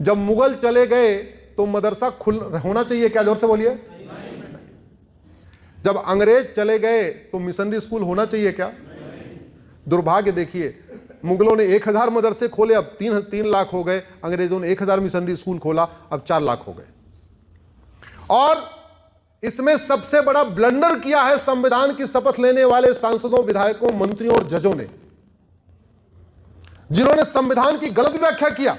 जब मुगल चले गए तो मदरसा खुल होना चाहिए क्या? जोर से बोलिए। जब अंग्रेज चले गए तो मिशनरी स्कूल होना चाहिए क्या? दुर्भाग्य देखिए, मुगलों ने 1000 मदरसे खोले, अब 3 लाख हो गए। अंग्रेजों ने 1000 मिशनरी स्कूल खोला, अब 4 लाख हो गए। और इसमें सबसे बड़ा ब्लंडर किया है संविधान की शपथ लेने वाले सांसदों, विधायकों, मंत्रियों और जजों ने, जिन्होंने संविधान की गलत व्याख्या किया।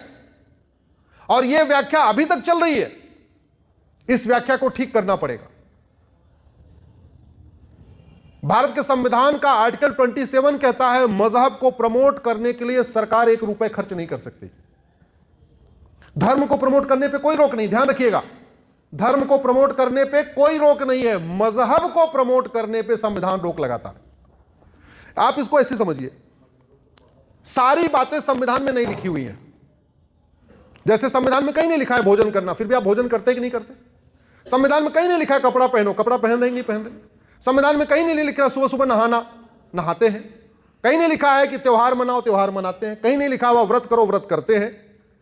और यह व्याख्या अभी तक चल रही है। इस व्याख्या को ठीक करना पड़ेगा। भारत के संविधान का आर्टिकल 27 कहता है मजहब को प्रमोट करने के लिए सरकार 1 रुपए खर्च नहीं कर सकती। धर्म को प्रमोट करने पे कोई रोक नहीं, ध्यान रखिएगा। धर्म को प्रमोट करने पे कोई रोक नहीं है, मजहब को प्रमोट करने पे संविधान रोक लगाता है। आप इसको ऐसे समझिए, सारी बातें संविधान में नहीं लिखी हुई हैं। जैसे संविधान में कहीं नहीं लिखा है भोजन करना, फिर भी आप भोजन करते कि नहीं करते? संविधान में कहीं नहीं लिखा है कपड़ा पहनो, कपड़ा पहन रहे नहीं पहन रहे। संविधान में कहीं नहीं लिखा है सुबह सुबह नहाना, नहाते हैं। कहीं नहीं लिखा है कि त्योहार मनाओ, त्योहार मनाते हैं। कहीं नहीं लिखा हुआ व्रत करो, व्रत करते हैं।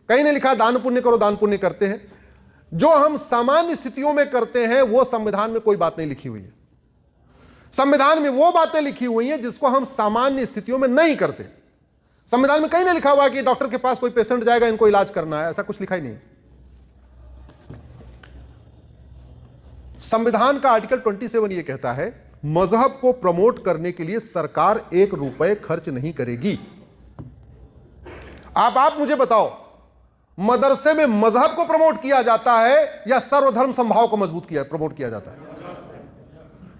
कहीं नहीं लिखा दान पुण्य करो, दान पुण्य करते हैं। जो हम सामान्य स्थितियों में करते हैं वो संविधान में कोई बात नहीं लिखी हुई है। संविधान में वो बातें लिखी हुई हैं जिसको हम सामान्य स्थितियों में नहीं करते। संविधान में कहीं नहीं लिखा हुआ कि डॉक्टर के पास कोई पेशेंट जाएगा, इनको इलाज करना है, ऐसा कुछ लिखा ही नहीं। संविधान का आर्टिकल 27 यह कहता है मजहब को प्रमोट करने के लिए सरकार 1 रुपए खर्च नहीं करेगी। आप मुझे बताओ, मदरसे में मजहब को प्रमोट किया जाता है या सर्वधर्म समभाव को प्रमोट किया जाता है?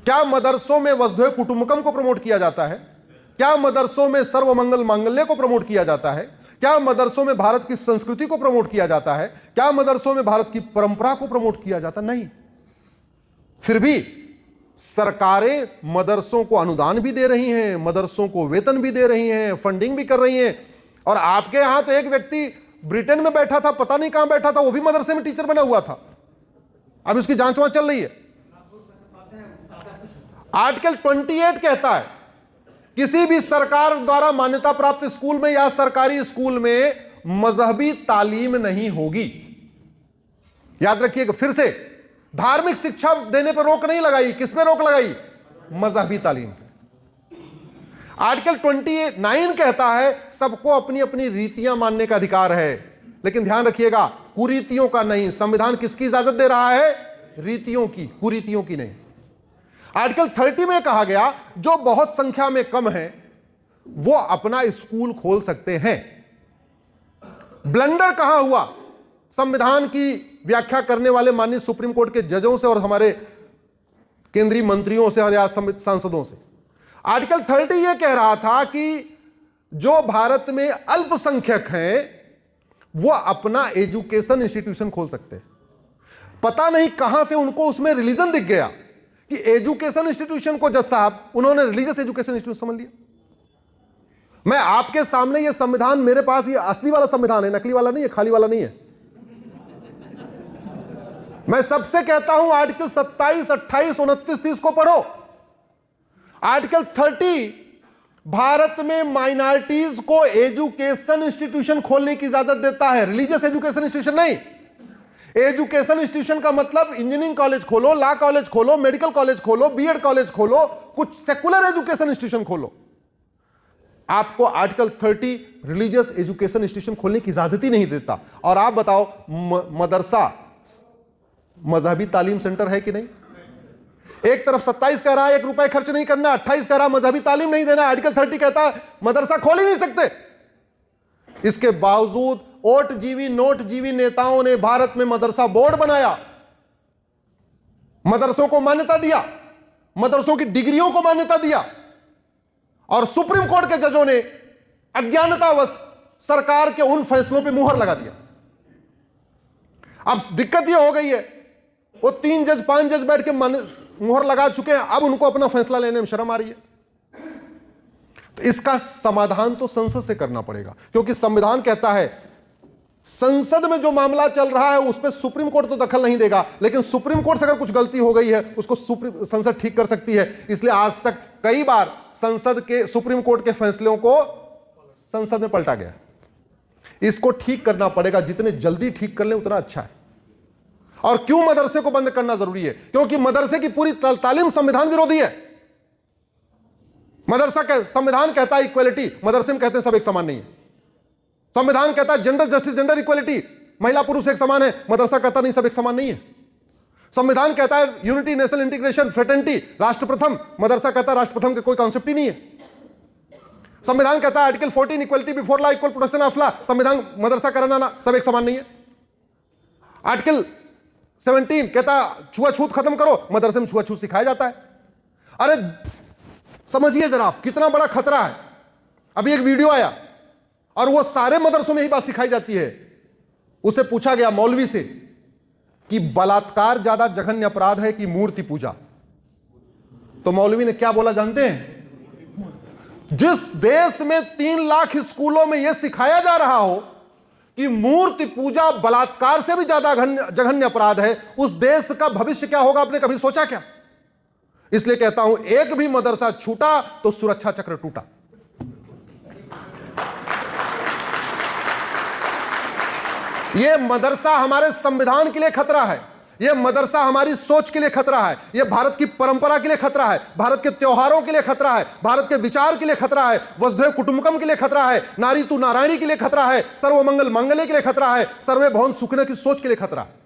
क्या मदरसों में वसुधैव कुटुंबकम को प्रमोट किया जाता है? क्या मदरसों में सर्वमंगल मांगल्य को प्रमोट किया जाता है? क्या मदरसों में भारत की संस्कृति को प्रमोट किया जाता है? क्या मदरसों में भारत की परंपरा को प्रमोट किया जाता? नहीं। फिर भी सरकारें मदरसों को अनुदान भी दे रही हैं, मदरसों को वेतन भी दे रही हैं, फंडिंग भी कर रही हैं। और आपके यहां तो एक व्यक्ति ब्रिटेन में बैठा था, पता नहीं कहां बैठा था, वो भी मदरसे में टीचर बना हुआ था। अब उसकी जांच वांच चल रही है। आर्टिकल 28 कहता है किसी भी सरकार द्वारा मान्यता प्राप्त स्कूल में या सरकारी स्कूल में मजहबी तालीम नहीं होगी। याद रखिएगा, फिर से धार्मिक शिक्षा देने पर रोक नहीं लगाई। किस पे रोक लगाई? मजहबी तालीम। आर्टिकल 29 कहता है सबको अपनी अपनी रीतियां मानने का अधिकार है, लेकिन ध्यान रखिएगा कुरीतियों का नहीं। संविधान किसकी इजाजत दे रहा है? रीतियों की, कुरीतियों की नहीं। आर्टिकल 30 में कहा गया जो बहुत संख्या में कम है वो अपना स्कूल खोल सकते हैं। ब्लंडर कहां हुआ? संविधान की व्याख्या करने वाले माननीय सुप्रीम कोर्ट के जजों से और हमारे केंद्रीय मंत्रियों से और या सांसदों से। आर्टिकल 30 यह कह रहा था कि जो भारत में अल्पसंख्यक हैं वो अपना एजुकेशन इंस्टीट्यूशन खोल सकते हैं। पता नहीं कहां से उनको उसमें रिलीजन दिख गया कि एजुकेशन इंस्टीट्यूशन को जज साहब उन्होंने रिलीजियस एजुकेशन इंस्टीट्यूशन समझ लिया। मैं आपके सामने ये संविधान, मेरे पास ये असली वाला संविधान है, नकली वाला नहीं है, खाली वाला नहीं है। मैं सबसे कहता हूं आर्टिकल 27, 28, 29, 30 को पढ़ो। आर्टिकल 30 भारत में माइनॉरिटीज को एजुकेशन इंस्टीट्यूशन खोलने की इजाजत देता है, रिलीजियस एजुकेशन इंस्टीट्यूशन नहीं। एजुकेशन इंस्टीट्यूशन का मतलब इंजीनियरिंग कॉलेज खोलो, लॉ कॉलेज खोलो, मेडिकल कॉलेज खोलो, बीएड कॉलेज खोलो, कुछ सेकुलर एजुकेशन इंस्टीट्यूशन खोलो। आपको आर्टिकल 30 रिलीजियस एजुकेशन इंस्टीट्यूशन खोलने की इजाजत ही नहीं देता। और आप बताओ मदरसा मजहबी तालीम सेंटर है कि नहीं? एक तरफ 27 कह रहा है 1 रुपए खर्च नहीं करना, 28 कह रहा है मजहबी तालीम नहीं देना, आर्टिकल 30 कहता है मदरसा खोल ही नहीं सकते। इसके बावजूद ओट जीवी नोट जीवी नेताओं ने भारत में मदरसा बोर्ड बनाया, मदरसों को मान्यता दिया, मदरसों की डिग्रियों को मान्यता दिया, और सुप्रीम कोर्ट के जजों ने अज्ञानतावश सरकार के उन फैसलों पर मुहर लगा दिया। अब दिक्कत यह हो गई है वो 3 जज 5 जज बैठ के मुहर लगा चुके हैं, अब उनको अपना फैसला लेने में शर्म आ रही है। तो इसका समाधान तो संसद से करना पड़ेगा, क्योंकि संविधान कहता है संसद में जो मामला चल रहा है उस पर सुप्रीम कोर्ट तो दखल नहीं देगा, लेकिन सुप्रीम कोर्ट से अगर कुछ गलती हो गई है उसको संसद ठीक कर सकती है। इसलिए आज तक कई बार संसद के सुप्रीम कोर्ट के फैसलों को संसद में पलटा गया। इसको ठीक करना पड़ेगा, जितने जल्दी ठीक कर ले उतना अच्छा है। और क्यों मदरसे को बंद करना जरूरी है? क्योंकि मदरसे की पूरी तालीम संविधान विरोधी है। मदरसा संविधान कहता है इक्वलिटी, मदरसे में कहते हैं सब एक समान नहीं है। संविधान कहता है जेंडर जस्टिस, जेंडर इक्वलिटी, महिला पुरुष एक समान है, मदरसा कहता नहीं सब एक समान नहीं है। संविधान कहता है यूनिटी, नेशनल इंटीग्रेशन, फ्रेटर्निटी, राष्ट्र प्रथम, मदरसा कहता है राष्ट्र प्रथम के कोई कॉन्सेप्ट ही नहीं है। संविधान कहता है article 14 equality before law, equal protection of law, संविधान मदरसा कहना ना सब एक समान नहीं है। आर्टिकल 17 कहता छुआछूत खत्म करो, मदरसे में छुआछूत सिखाया जाता है। अरे समझिए जरा आप, कितना बड़ा खतरा है। अभी एक वीडियो आया और वो सारे मदरसों में ही बात सिखाई जाती है। उसे पूछा गया मौलवी से कि बलात्कार ज्यादा जघन्य अपराध है कि मूर्ति पूजा? तो मौलवी ने क्या बोला जानते हैं? जिस देश में 3 लाख स्कूलों में यह सिखाया जा रहा हो कि मूर्ति पूजा बलात्कार से भी ज्यादा जघन्य अपराध है, उस देश का भविष्य क्या होगा? आपने कभी सोचा क्या? इसलिए कहता हूं, एक भी मदरसा छूटा तो सुरक्षा चक्र टूटा। यह मदरसा हमारे संविधान के लिए खतरा है, यह मदरसा हमारी सोच के लिए खतरा है, यह भारत की परंपरा के लिए खतरा है, भारत के त्योहारों के लिए खतरा है, भारत के विचार के लिए खतरा है, वसुधैव कुटुंबकम के लिए खतरा है, नारी तू नारायणी के लिए खतरा है, सर्वमंगल मांगल्य के लिए खतरा है, सर्वे भवन सुखिनः की सोच के लिए खतरा है।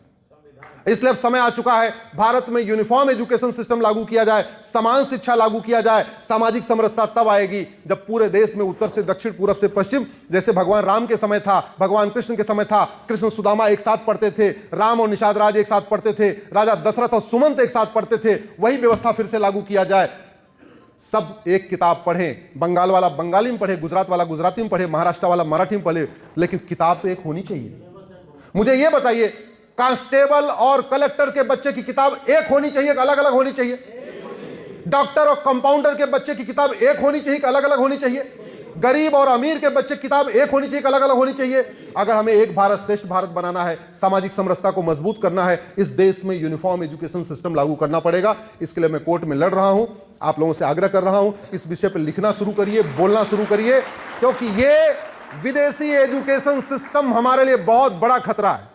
इसलिए अब समय आ चुका है भारत में यूनिफॉर्म एजुकेशन सिस्टम लागू किया जाए, समान शिक्षा लागू किया जाए। सामाजिक समरसता तब आएगी जब पूरे देश में उत्तर से दक्षिण, पूरब से पश्चिम, जैसे भगवान राम के समय था, भगवान कृष्ण के समय था, कृष्ण सुदामा एक साथ पढ़ते थे, राम और निषाद राज एक साथ पढ़ते थे, राजा दशरथ और सुमंत एक साथ पढ़ते थे, वही व्यवस्था फिर से लागू किया जाए। सब एक किताब पढ़ें, बंगाल वाला बंगाली में पढ़े, गुजरात वाला गुजराती में पढ़े, महाराष्ट्र वाला मराठी में पढ़े, लेकिन किताब तो एक होनी चाहिए। मुझे यह बताइए, कांस्टेबल और कलेक्टर के बच्चे की किताब एक होनी चाहिए कि अलग अलग होनी चाहिए? डॉक्टर और कंपाउंडर के बच्चे की किताब एक होनी चाहिए कि अलग अलग होनी चाहिए? गरीब और अमीर के बच्चे की किताब एक होनी चाहिए कि अलग अलग होनी चाहिए? अगर हमें एक भारत श्रेष्ठ भारत बनाना है, सामाजिक समरसता को मजबूत करना है, इस देश में यूनिफॉर्म एजुकेशन सिस्टम लागू करना पड़ेगा। इसके लिए मैं कोर्ट में लड़ रहा हूं, आप लोगों से आग्रह कर रहा हूं, इस विषय पर लिखना शुरू करिए, बोलना शुरू करिए, क्योंकि यह विदेशी एजुकेशन सिस्टम हमारे लिए बहुत बड़ा खतरा है।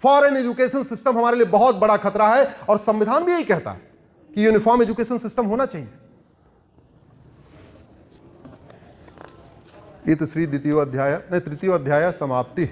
फॉरेन एजुकेशन सिस्टम हमारे लिए बहुत बड़ा खतरा है, और संविधान भी यही कहता है कि यूनिफॉर्म एजुकेशन सिस्टम होना चाहिए। इत श्री तृतीय अध्याय समाप्ति।